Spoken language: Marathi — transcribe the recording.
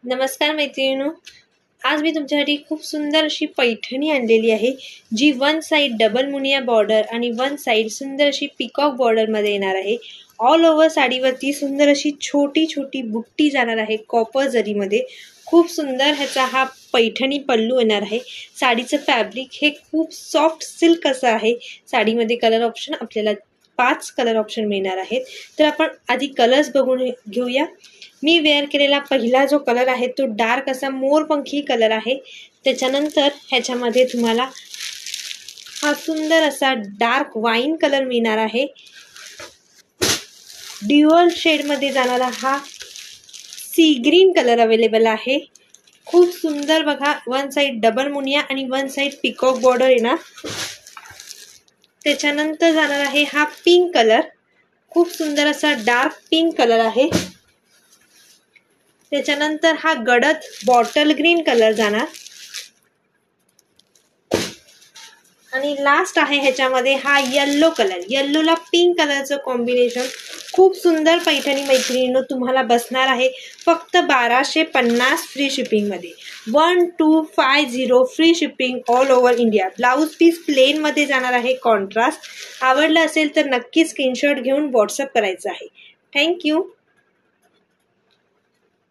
नमस्कार मैत्रिणींनो, आज मी तुमच्यासाठी खूप सुंदर अशी पैठणी आणलेली आहे, जी वन साइड डबल मुनिया बॉर्डर आणि वन साइड सुंदर अशी पिकॉक बॉर्डरमध्ये येणार आहे। ऑल ओव्हर साडीवरती सुंदर अशी छोटी छोटी बुट्टी जाणार आहे कॉपर जरीमध्ये। खूप सुंदर ह्याचा हा पैठणी पल्लू येणार आहे। साडीचं फॅब्रिक हे खूप सॉफ्ट सिल्क असं आहे। साडीमध्ये कलर ऑप्शन आपल्याला 5 कलर ऑप्शन मिळणार आहेत। तर आपण आधी कलर्स बघून घेऊया। मी वेअर केलेला पहिला जो कलर आहे तो डार्क असा मोरपंखी कलर आहे। त्याच्यानंतर ह्याच्यामध्ये तुम्हाला हा सुंदर असा डार्क वाईन कलर मिळणार आहे। ड्युअल शेड मध्ये जाणारा हा सी ग्रीन कलर अवेलेबल आहे। खूप सुंदर बघा, वन साइड डबल मुनिया आणि वन साइड पिकॉक बॉर्डर येणार। त्याच्यानंतर जाणार आहे हा पिंक कलर, खूप सुंदर असा डार्क पिंक कलर आहे। त्याच्यानंतर हा गडद बॉटल ग्रीन कलर जाणार आणि लास्ट आहे ह्याच्यामध्ये हा येलो कलर। येल्लोला पिंक कलरचं कॉम्बिनेशन खूप सुंदर पैठणी मैत्रिणींनो तुम्हाला बसणार आहे फक्त 1250 फ्री शिपिंग मध्ये। 1250 free shipping all over India. Blouse piece plain मध्ये जाणार आहे कॉन्ट्रास्ट। आवडलं असेल तर नक्की स्क्रीनशॉट घेऊन व्हॉट्सअप करायचं आहे। थँक्यू।